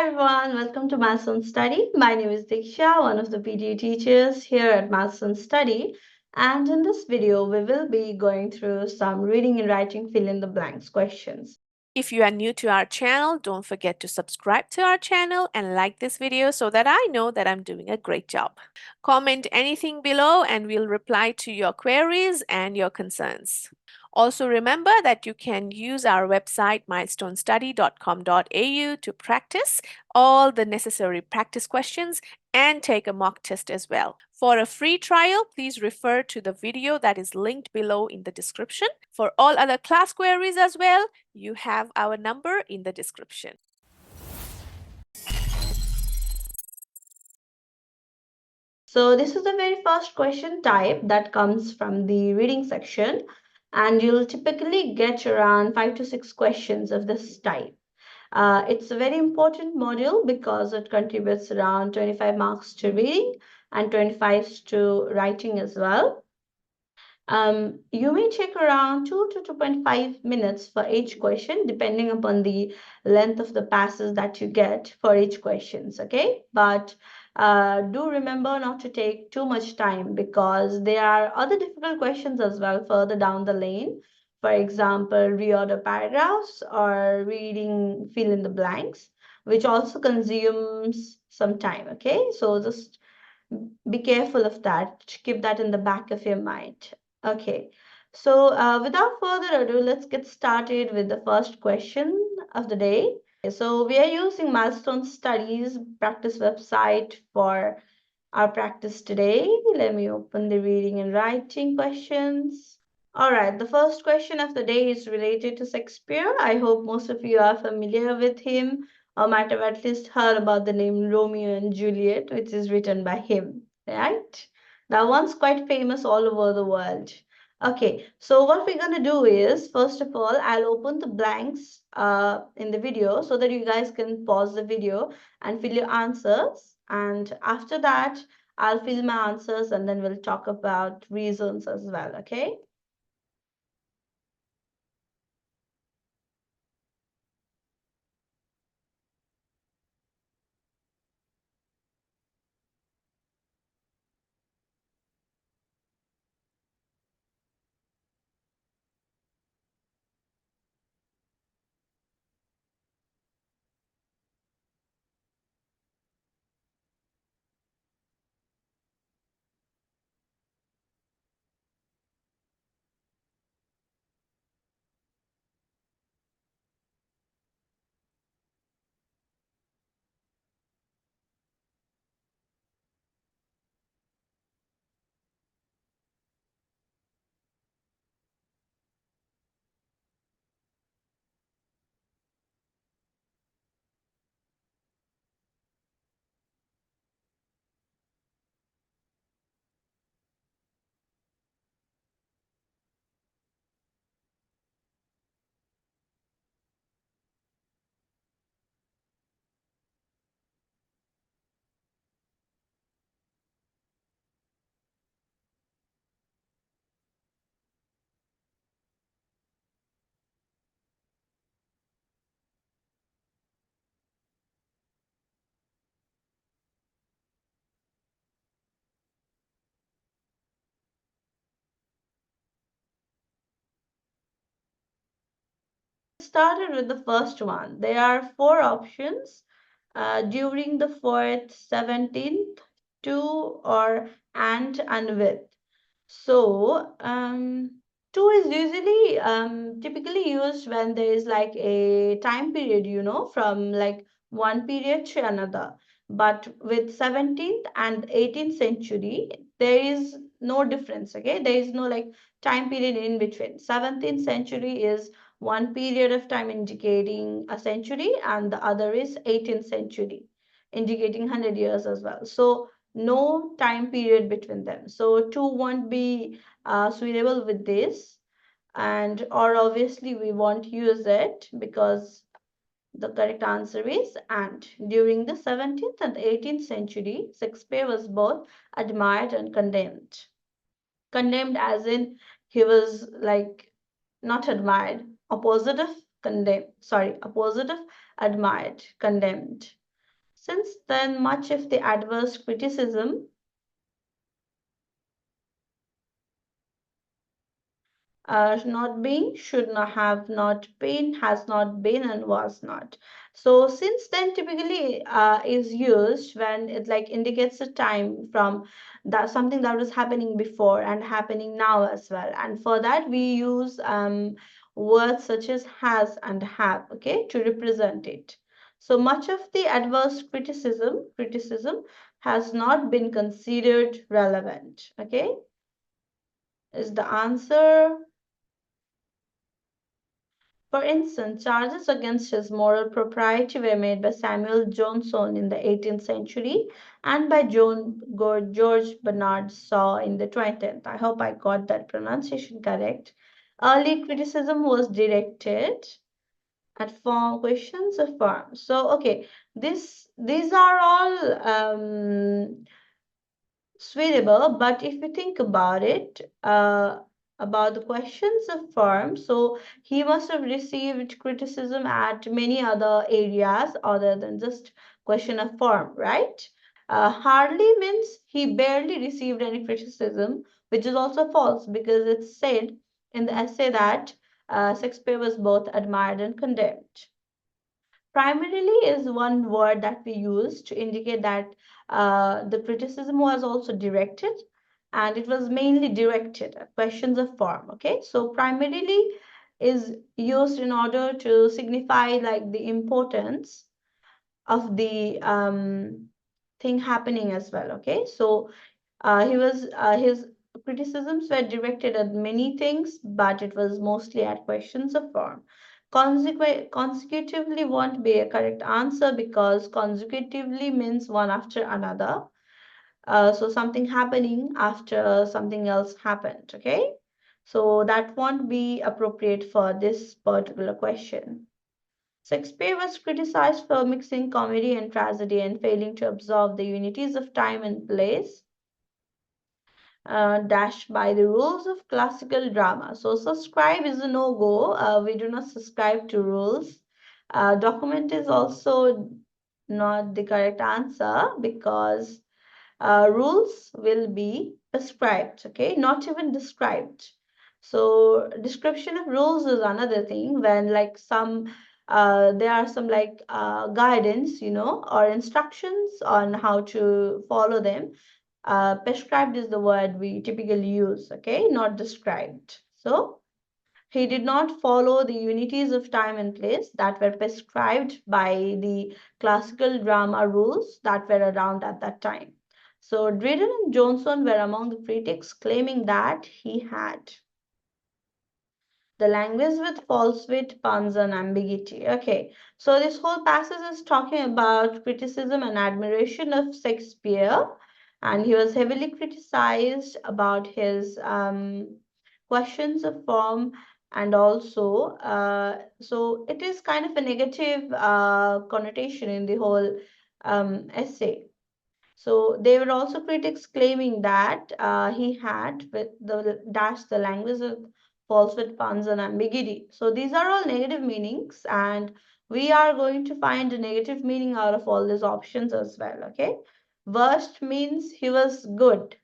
everyone, welcome to Milestone Study. My name is Diksha, one of the PTE teachers here at Milestone Study. And in this video, we will be going through some reading and writing fill in the blanks questions. If you are new to our channel, don't forget to subscribe to our channel and like this video so that I know that I'm doing a great job. Comment anything below and we'll reply to your queries and your concerns. Also remember that you can use our website milestonestudy.com.au to practice all the necessary practice questions and take a mock test as well. For a free trial, please refer to the video that is linked below in the description. For all other class queries as well, you have our number in the description. So this is the very first question type that comes from the reading section, and you'll typically get around 5 to 6 questions of this type. It's a very important module because it contributes around 25 marks to reading and 25 to writing as well. You may take around 2 to 2.5 minutes for each question, depending upon the length of the passes that you get for each questions, okay? But do remember not to take too much time because there are other difficult questions as well further down the lane. For example, reorder paragraphs or reading fill in the blanks, which also consumes some time, okay? So just be careful of that. Keep that in the back of your mind. Okay, so without further ado, let's get started with the first question of the day. So we are using Milestone Studies practice website for our practice today. Let me open the reading and writing questions. All right, the first question of the day is related to Shakespeare. I hope most of you are familiar with him or might have at least heard about the name Romeo and Juliet, which is written by him, right? That one's quite famous all over the world. Okay, so what we're going to do is, first of all, I'll open the blanks in the video so that you guys can pause the video and fill your answers. And after that, I'll fill my answers and then we'll talk about reasons as well, okay? Started with the first one. There are 4 options during the 4th, 17th, to, or and with. So, 2 is usually typically used when there is like a time period, you know, from like one period to another. But with 17th and 18th century, there is no difference, okay? There is no like time period in between. 17th century is one period of time indicating a century, and the other is 18th century, indicating 100 years as well. So, no time period between them. So 2 won't be suitable with this, and or obviously we won't use it because the correct answer is and. During the 17th and 18th century, Shakespeare was both admired and condemned. Condemned as in he was like not admired, opposite of condemned, sorry, opposite of admired, condemned. Since then, much of the adverse criticism not being, should not have not been, has not been, and was not. So since then typically is used when it like indicates a time from that something that was happening before and happening now as well. And for that we use words such as has and have, okay, to represent it. So much of the adverse criticism has not been considered relevant, okay, is the answer. For instance, charges against his moral propriety were made by Samuel Johnson in the 18th century and by George Bernard Shaw in the 20th. I hope I got that pronunciation correct. Early criticism was directed at form questions of form. So, okay, these are all suitable, but if you think about it, about the questions of firm, so he must have received criticism at many other areas other than just question of firm, right? Hardly means he barely received any criticism, which is also false because it's said in the essay that Shakespeare was both admired and condemned. Primarily is one word that we use to indicate that the criticism was also directed, and it was mainly directed at questions of form. Okay, so primarily is used in order to signify like the importance of the thing happening as well. Okay, so his criticisms were directed at many things, but it was mostly at questions of form. Consecutively won't be a correct answer because consecutively means one after another. So something happening after something else happened. Okay, so that won't be appropriate for this particular question. Shakespeare was criticized for mixing comedy and tragedy and failing to observe the unities of time and place, dashed by the rules of classical drama. So subscribe is a no-go. We do not subscribe to rules. Document is also not the correct answer because rules will be prescribed, okay, not even described. So description of rules is another thing when like some there are some like guidance, you know, or instructions on how to follow them. Prescribed is the word we typically use, okay, not described. So he did not follow the unities of time and place that were prescribed by the classical drama rules that were around at that time. So Dryden and Johnson were among the critics claiming that he had the language with false wit, puns, and ambiguity. Okay, so this whole passage is talking about criticism and admiration of Shakespeare, and he was heavily criticized about his questions of form, and also, so it is kind of a negative connotation in the whole essay. So there were also critics claiming that he had with the dash the language of falsehood, puns, and ambiguity. So these are all negative meanings, and we are going to find a negative meaning out of all these options as well. Okay, worst means he was good.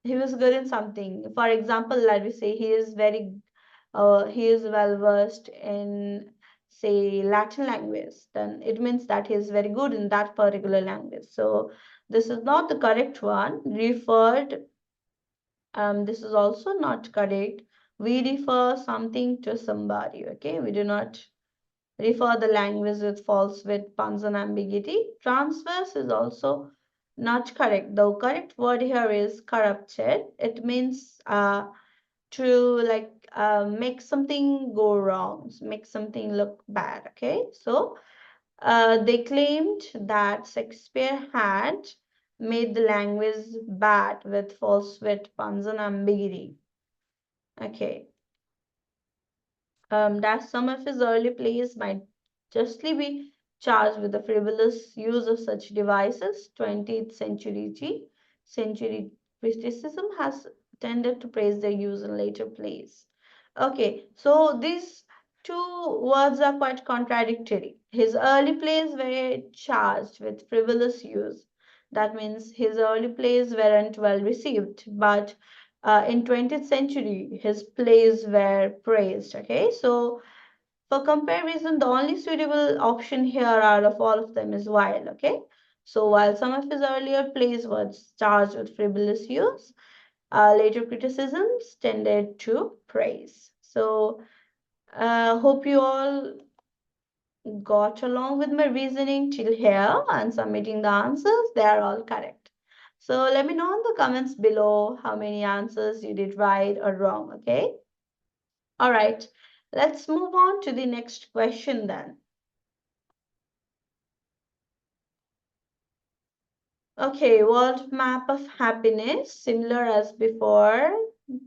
He was good in something. For example, let me say he is well versed in say Latin language, then it means that he is very good in that particular language. So this is not the correct one. Referred, this is also not correct. We refer something to somebody, okay? We do not refer the language with false with puns and ambiguity. Transverse is also not correct. The correct word here is corrupted. It means to like make something go wrong, make something look bad. Okay, so they claimed that Shakespeare had made the language bad with false wit, puns, and ambiguity. Okay, that some of his early plays might justly be charged with the frivolous use of such devices. 20th century criticism has tended to praise their use in later plays. Okay, so these two words are quite contradictory. His early plays were charged with frivolous use. That means his early plays weren't well received, but in 20th century, his plays were praised. Okay, so for comparison, the only suitable option here out of all of them is Wilde. Okay, so while some of his earlier plays were charged with frivolous use, later criticisms tended to praise. So, hope you all got along with my reasoning till here and submitting the answers. They are all correct. So, let me know in the comments below how many answers you did right or wrong. Okay. All right. Let's move on to the next question then. Okay, world map of happiness, similar as before.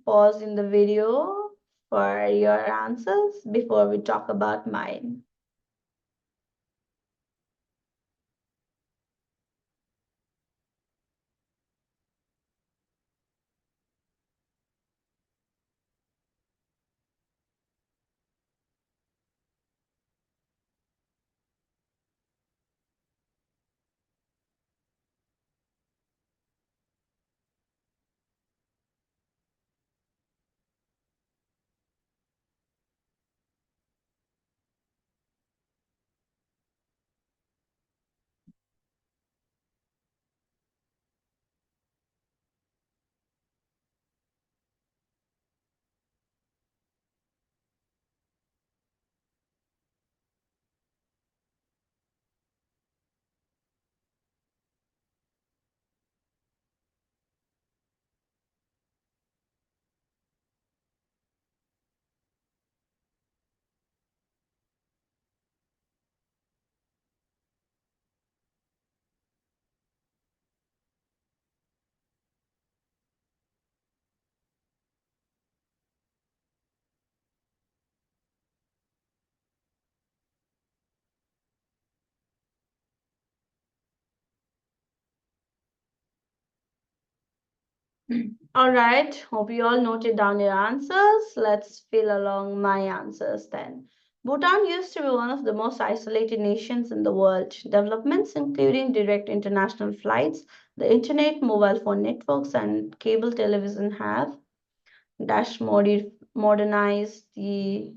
Pause in the video for your answers before we talk about mine. All right, hope you all noted down your answers. Let's fill along my answers then. Bhutan used to be one of the most isolated nations in the world. Developments including direct international flights, the internet, mobile phone networks, and cable television have modernized the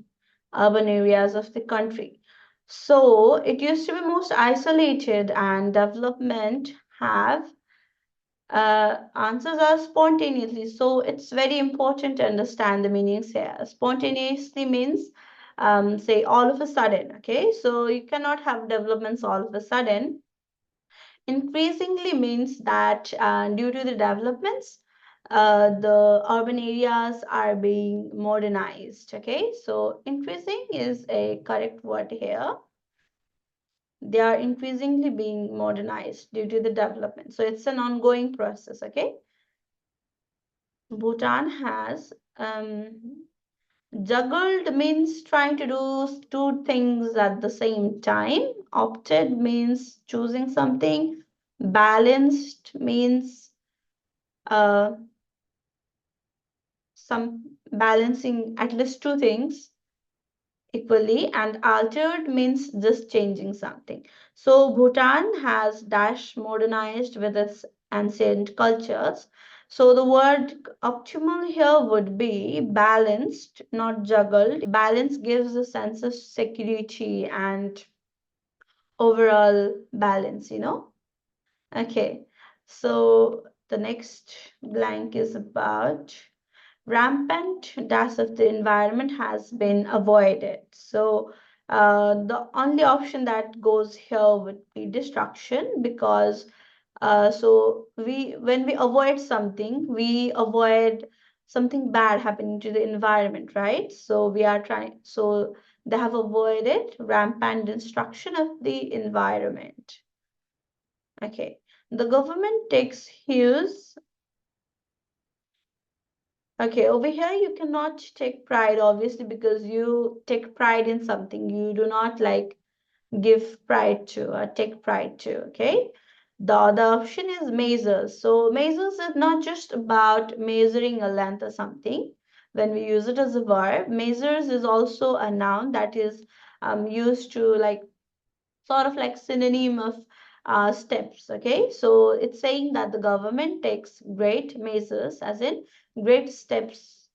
urban areas of the country. So it used to be most isolated, and development have answers are spontaneously. So it's very important to understand the meanings here. Spontaneously means, say, all of a sudden. Okay, so you cannot have developments all of a sudden. Increasingly means that due to the developments, the urban areas are being modernized. Okay, so increasing is a correct word here. They are increasingly being modernized due to the development. So it's an ongoing process. Okay. Bhutan has juggled means trying to do two things at the same time. Opted means choosing something. Balanced means uh, some balancing at least two things equally, and altered means just changing something. So Bhutan has dash modernized with its ancient cultures. So the word optimal here would be balanced, not juggled. Balance gives a sense of security and overall balance. Okay, so the next blank is about rampant loss of the environment has been avoided. So the only option that goes here would be destruction, because so when we avoid something, we avoid something bad happening to the environment, right? So we are trying, so they have avoided rampant destruction of the environment. Okay, the government takes hues. Okay, over here you cannot take pride, obviously, because you take pride in something. You do not like give pride to or take pride to. Okay. The other option is measures. So measures is not just about measuring a length or something. When we use it as a verb, measures is also a noun that is used to like sort of like synonym of steps. Okay, so it's saying that the government takes great measures, as in great steps,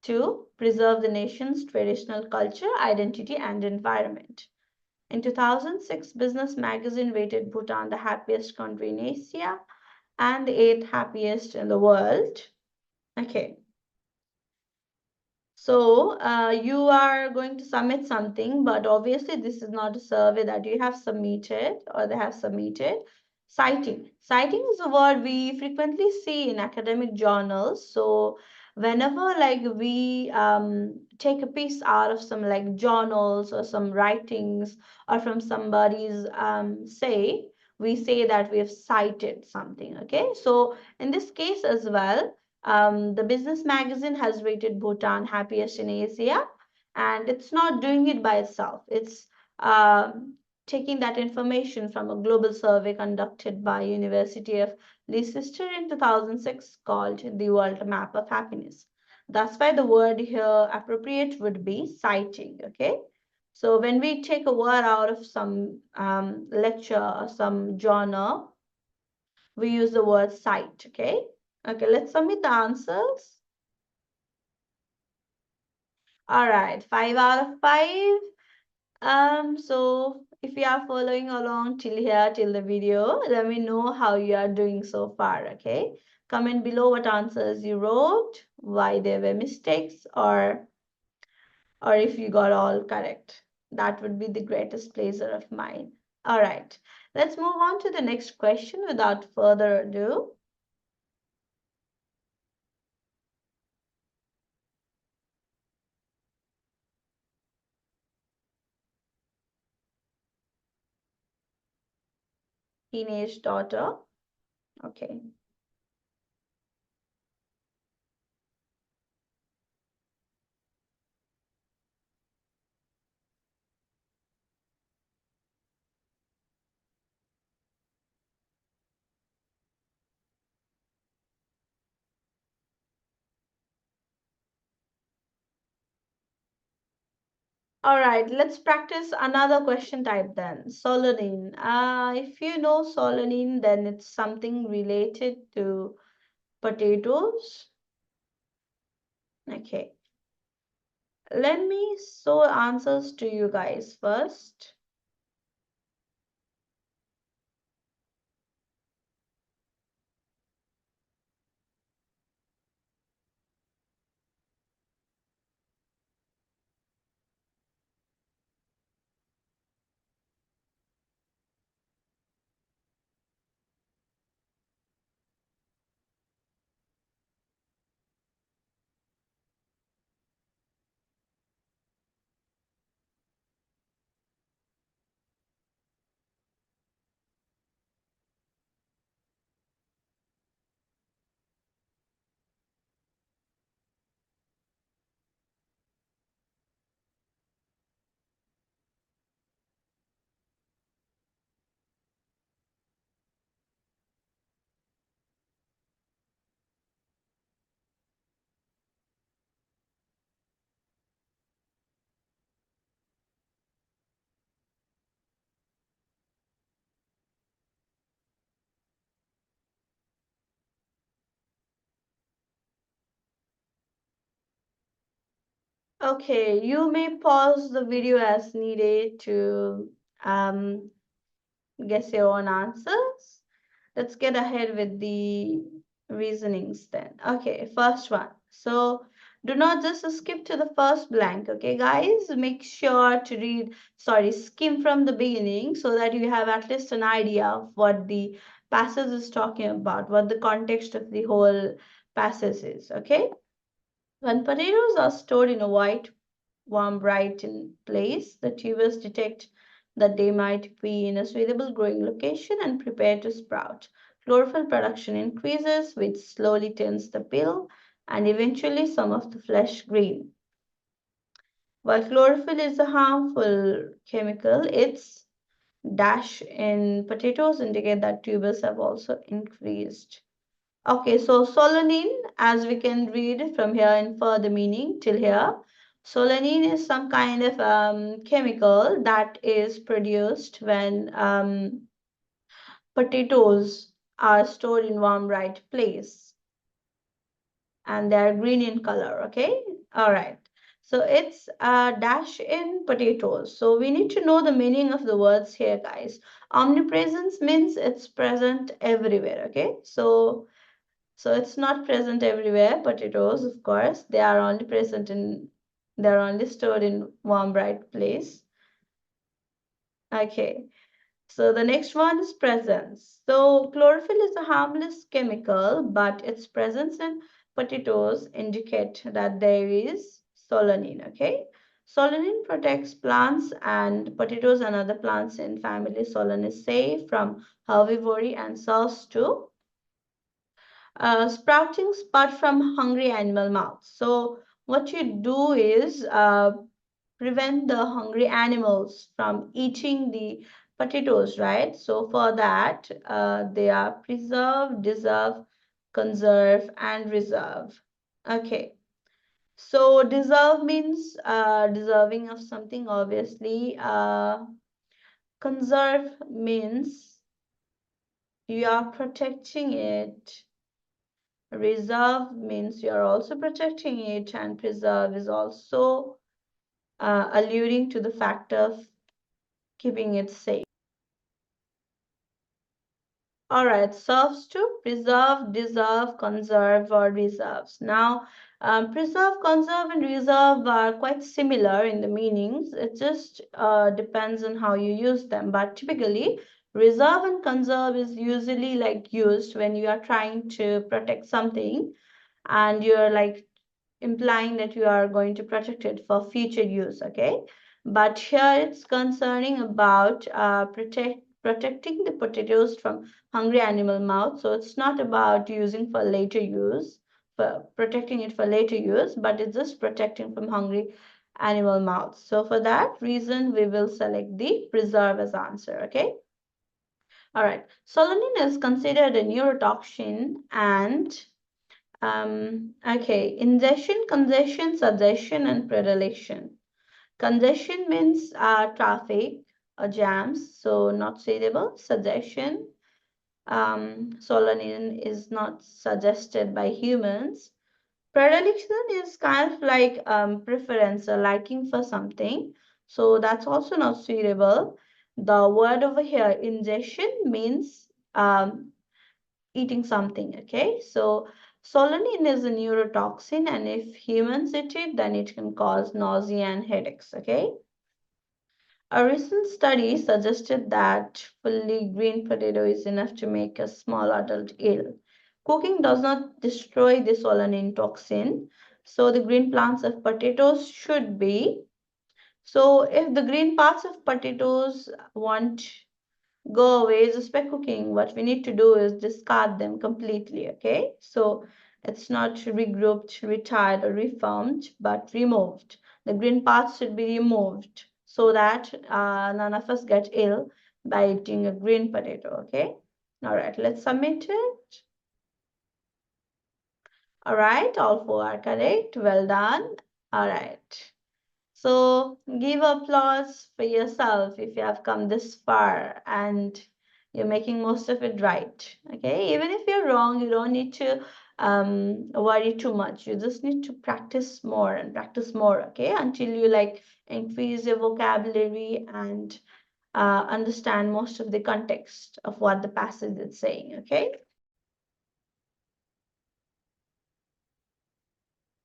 to preserve the nation's traditional culture, identity, and environment. In 2006, Business Magazine rated Bhutan the happiest country in Asia and the eighth happiest in the world. Okay, so you are going to submit something, but obviously this is not a survey that you have submitted or they have submitted. Citing. Citing is a word we frequently see in academic journals. So whenever like we take a piece out of some like journals or some writings or from somebody's say, we say that we have cited something. Okay, so in this case as well, the business magazine has rated Bhutan happiest in Asia, and it's not doing it by itself. It's taking that information from a global survey conducted by University of Leicester in 2006 called the World Map of Happiness. That's why the word here appropriate would be citing. Okay. So when we take a word out of some lecture or some journal, we use the word cite. Okay. Okay, let's submit the answers. All right, 5 out of 5. So if you are following along till here, till the video, let me know how you are doing so far. Okay, comment below what answers you wrote, why there were mistakes, or if you got all correct. That would be the greatest pleasure of mine. All right, let's move on to the next question without further ado. Teenage daughter. Okay. All right, let's practice another question type then. Solanine. If you know solanine, then it's something related to potatoes. Okay. Let me show answers to you guys first. Okay, you may pause the video as needed to um, guess your own answers. Let's get ahead with the reasonings then. Okay, first one. So do not just skip to the first blank, okay, guys? Make sure to skim from the beginning so that you have at least an idea of what the passage is talking about, what the context of the whole passage is, okay? When potatoes are stored in a white, warm, bright place, the tubers detect that they might be in a suitable growing location and prepare to sprout. Chlorophyll production increases, which slowly turns the peel and eventually some of the flesh green. While chlorophyll is a harmful chemical, its dash in potatoes indicate that tubers have also increased. Okay, so solanine, as we can read from here, infer the meaning till here. Solanine is some kind of chemical that is produced when potatoes are stored in warm, bright place, and they are green in color. Okay, all right. So it's a dash in potatoes. So we need to know the meaning of the words here, guys. Omnipresence means it's present everywhere. Okay, so it's not present everywhere. Potatoes, of course, they are only present in, they're only stored in warm, bright place. Okay. So the next one is presence. So chlorophyll is a harmless chemical, but its presence in potatoes indicate that there is solanine. Okay. Solanine protects plants and potatoes and other plants in family Solanaceae from herbivory and serves to sprouting spud from hungry animal mouths. So what you do is prevent the hungry animals from eating the potatoes, right? So for that, they are preserve, deserve, conserve, and reserve. Okay. So deserve means deserving of something, obviously. Conserve means you are protecting it. Reserve means you are also protecting it, and preserve is also alluding to the fact of keeping it safe. All right, serves to preserve, deserve, conserve, or reserves. Now, preserve, conserve, and reserve are quite similar in the meanings. It just depends on how you use them. But typically, reserve and conserve is usually like used when you are trying to protect something and you're like implying that you are going to protect it for future use. Okay, but here it's concerning about protecting the potatoes from hungry animal mouth. So it's not about using for later use, for protecting it for later use, but it's just protecting from hungry animal mouths. So for that reason, we will select the preserve as answer. Okay, all right. Solanine is considered a neurotoxin and okay, ingestion, congestion, suggestion, and predilection. Congestion means traffic or jams, so not suitable. Suggestion, solanine is not suggested by humans. Predilection is kind of like preference or liking for something, so that's also not suitable. The word over here, ingestion, means eating something. Okay, so solanine is a neurotoxin, and if humans eat it, then it can cause nausea and headaches. Okay, a recent study suggested that fully green potato is enough to make a small adult ill. Cooking does not destroy the solanine toxin, so the green plants of potatoes should be. So if the green parts of potatoes want go away just by cooking, what we need to do is discard them completely. Okay, so it's not regrouped, retired, or reformed, but removed. The green parts should be removed so that none of us get ill by eating a green potato. Okay, all right, let's submit it. All right, all four are correct. Well done. All right, so give applause for yourself if you have come this far and you're making most of it right. Okay, even if you're wrong, you don't need to worry too much. You just need to practice more and practice more. Okay, until you like increase your vocabulary and understand most of the context of what the passage is saying. Okay.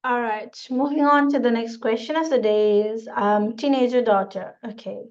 All right, moving on to the next question of the day is teenager daughter. Okay.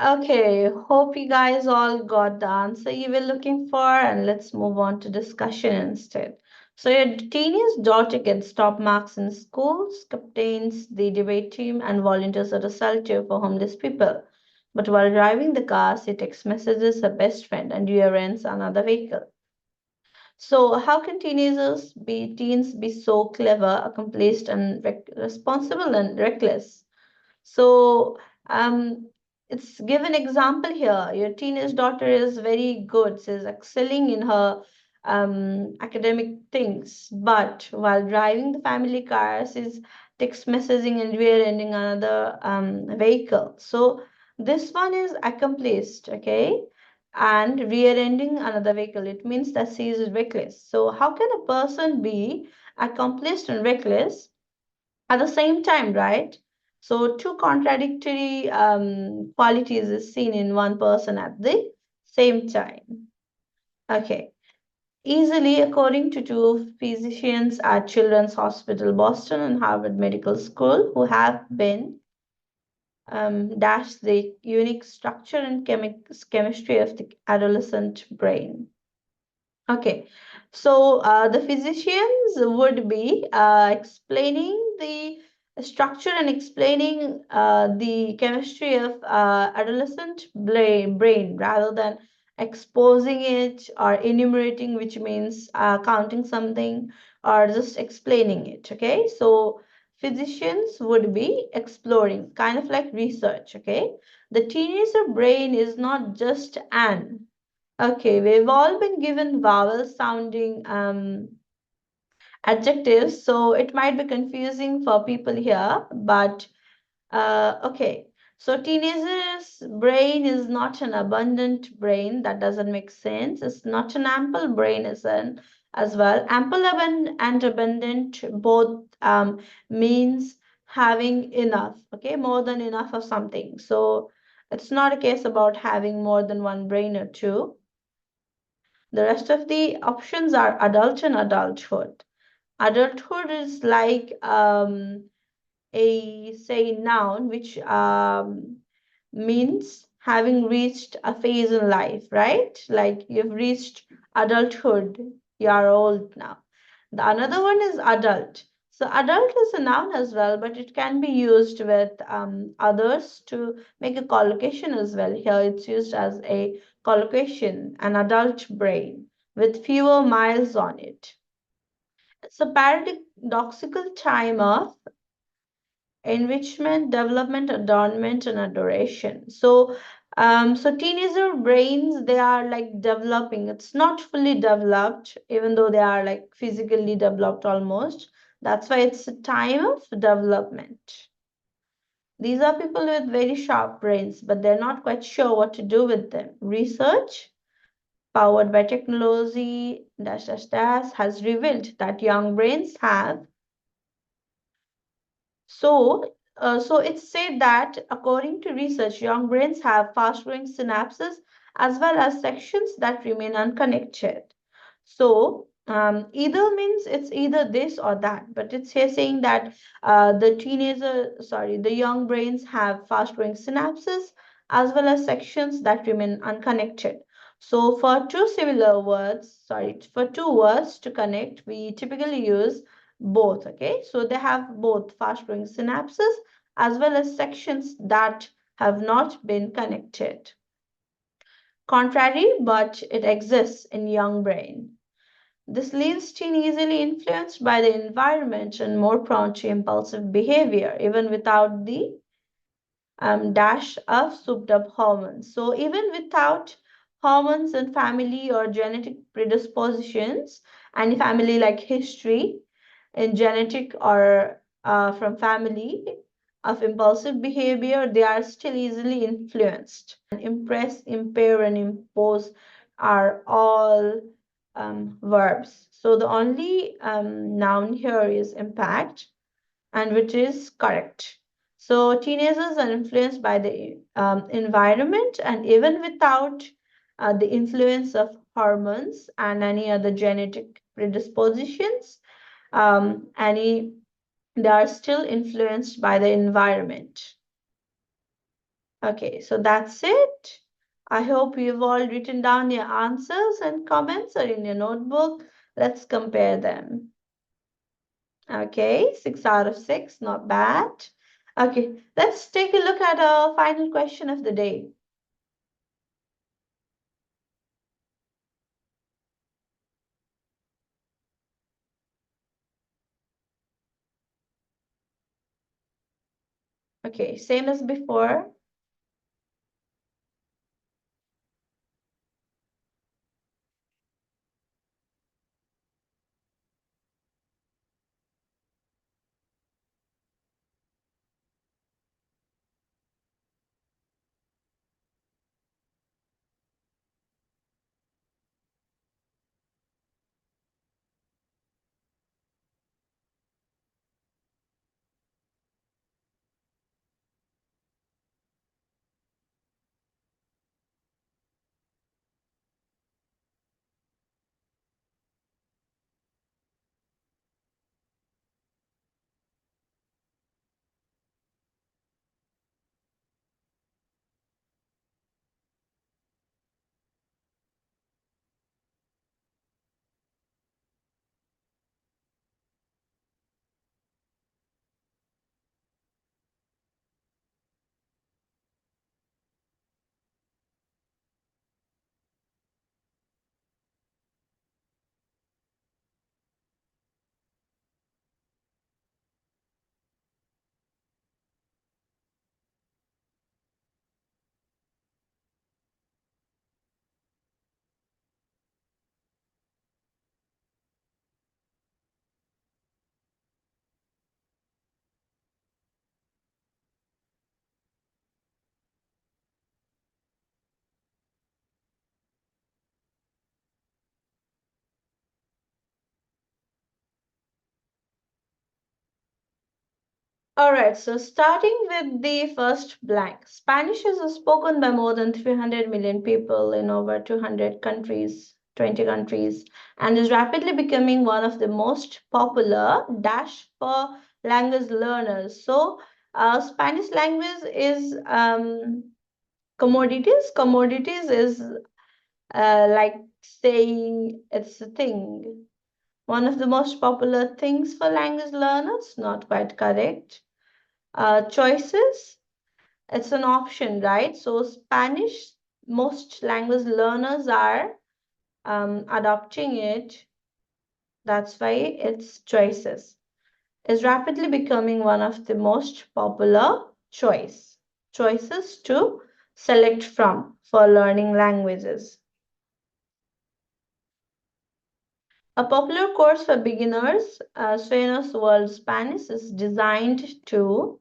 Okay, hope you guys all got the answer you were looking for, and let's move on to discussion instead. So, your teenage daughter gets top marks in schools, captains the debate team, and volunteers at a shelter for homeless people. But while driving the car, she text messages her best friend and rear-ends another vehicle. So, how can teens be so clever, accomplished, and responsible and reckless? So, um, it's given example here. Your teenage daughter is very good. She's excelling in her academic things, but while driving the family car, she's text messaging and rear-ending another vehicle. So this one is accomplished, okay, and rear-ending another vehicle. It means that she is reckless. So how can a person be accomplished and reckless at the same time, right? So two contradictory qualities is seen in one person at the same time. Okay. Easily, according to two physicians at Children's Hospital Boston and Harvard Medical School, who have been dashed the unique structure and chemistry of the adolescent brain. Okay, so the physicians would be explaining the structure and explaining the chemistry of adolescent brain rather than exposing it or enumerating, which means counting something or just explaining it. Okay, so physicians would be exploring, kind of like research. Okay, the teenager brain is not just an. Okay, we've all been given vowel sounding adjectives, so it might be confusing for people here, but okay. So teenagers' brain is not an abundant brain. That doesn't make sense. It's not an ample brain as well. Ample and abundant both means having enough, okay, more than enough of something. So it's not a case about having more than one brain or two. The rest of the options are adult and adulthood. Adulthood is like a say noun which means having reached a phase in life, right? Like you've reached adulthood, you are old now. The another one is adult. So adult is a noun as well, but it can be used with others to make a collocation as well. Here it's used as a collocation, an adult brain with fewer miles on it. It's a paradoxical time of enrichment, development, adornment, and adoration. So teenager brains, they are like developing. It's not fully developed, even though they are like physically developed almost. That's why it's a time of development. These are people with very sharp brains, but they're not quite sure what to do with them. Research powered by technology dash dash dash has revealed that young brains have so it's said that according to research, young brains have fast-growing synapses as well as sections that remain unconnected. So either means it's either this or that, but it's here saying that the young brains have fast-growing synapses as well as sections that remain unconnected. So for two words to connect, we typically use both. Okay, so they have both fast growing synapses as well as sections that have not been connected. Contrary, but it exists in young brain. This leaves teen easily influenced by the environment and more prone to impulsive behavior even without the dash of souped up hormones. So even without hormones and family or genetic predispositions, and family like history in genetic or from family of impulsive behavior, they are still easily influenced. And impress, impair, and impose are all verbs. So the only noun here is impact, and which is correct. So teenagers are influenced by the environment, and even without the influence of hormones and any other genetic predispositions, any they are still influenced by the environment. Okay, so that's it. I hope you've all written down your answers and comments or in your notebook. Let's compare them. Okay, 6 out of 6, not bad. Okay, let's take a look at our final question of the day. Okay, same as before. All right, so starting with the first blank. Spanish is spoken by more than 300 million people in over 200 countries, 20 countries, and is rapidly becoming one of the most popular dash for language learners. So, Spanish language is commodities. Commodities is like saying it's a thing. One of the most popular things for language learners, not quite correct. Choices, it's an option, right? So Spanish, most language learners are adopting it. That's why it's choices. Is rapidly becoming one of the most popular choices to select from for learning languages. A popular course for beginners, Suenos World Spanish, is designed to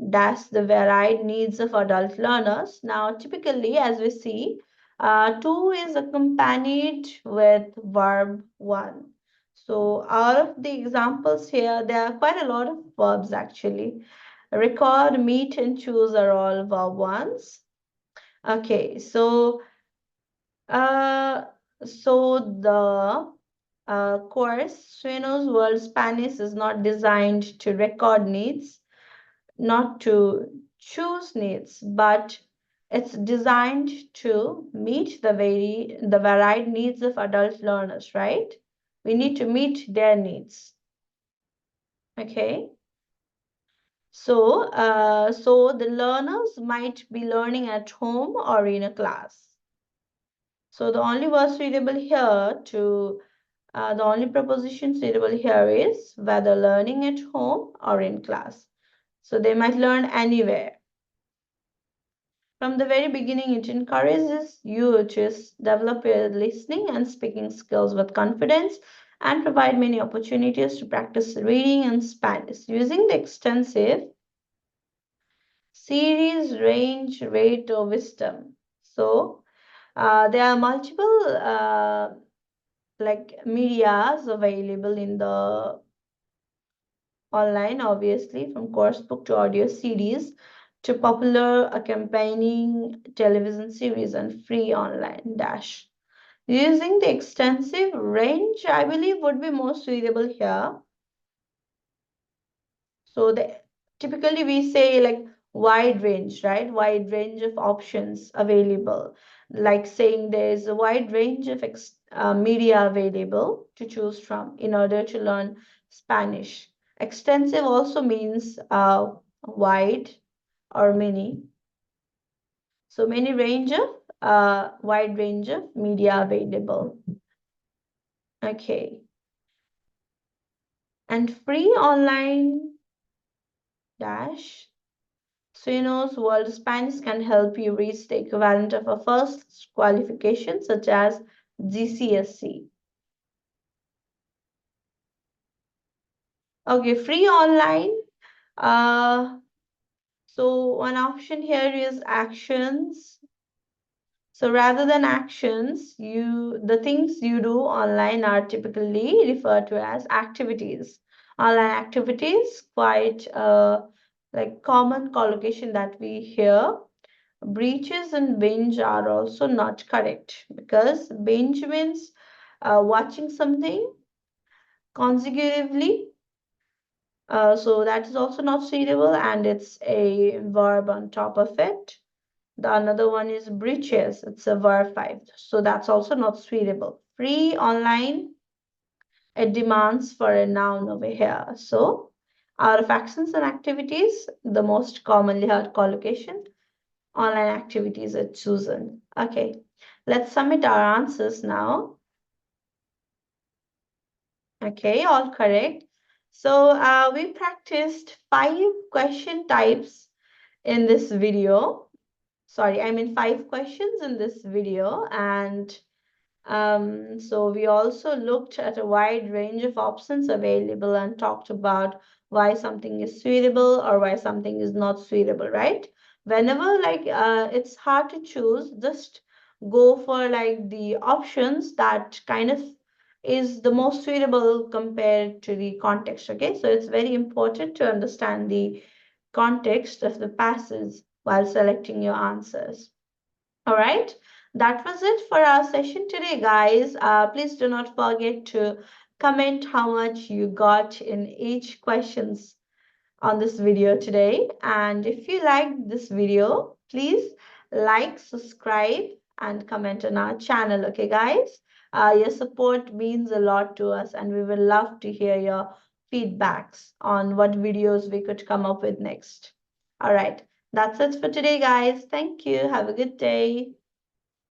dash the varied needs of adult learners. Now, typically, as we see, to is accompanied with verb one. So, out of the examples here, there are quite a lot of verbs actually. Record, meet, and choose are all verb ones. Okay, uh, so the course Suenos World Spanish is not designed to record needs, not to choose needs, but it's designed to meet the varied needs of adult learners, right? We need to meet their needs. Okay. So the learners might be learning at home or in a class. So the only word suitable here to the only preposition suitable here is whether learning at home or in class. So they might learn anywhere. From the very beginning, it encourages you to develop your listening and speaking skills with confidence and provide many opportunities to practice reading and Spanish using the extensive series, range, rate, or wisdom. So there are multiple like medias available in the online, obviously, from course book to audio CDs to popular accompanying television series and free online dash. Using the extensive range, I believe, would be more suitable here. So the typically we say like wide range, right? Wide range of options available. Like saying there's a wide range of media available to choose from in order to learn Spanish. Extensive also means wide or many. So many range of wide range of media available. Okay. And free online dash. Sueno's World Spanish can help you reach the equivalent of a first qualification such as GCSE. Okay, free online. So one option here is actions. So rather than actions, the things you do online are typically referred to as activities. Online activities, quite like common collocation that we hear. Breaches and binge are also not correct because binge means watching something consecutively. So that is also not suitable, and it's a verb on top of it. The another one is breaches. It's a verb 5. So that's also not suitable. Free online, it demands for a noun over here. So out of actions and activities, the most commonly heard collocation, online activities are chosen. Okay, let's submit our answers now. Okay, all correct. So we practiced 5 question types in this video. Sorry, I mean 5 questions in this video, and so we also looked at a wide range of options available and talked about why something is suitable or why something is not suitable, right? Whenever like it's hard to choose, just go for like the options that kind of is the most suitable compared to the context, okay? So it's very important to understand the context of the passage while selecting your answers. All right, that was it for our session today, guys. Please do not forget to comment how much you got in each questions on this video today. And if you liked this video, please like, subscribe, and comment on our channel. Okay, guys? Your support means a lot to us, and we will love to hear your feedbacks on what videos we could come up with next. All right, that's it for today, guys. Thank you. Have a good day.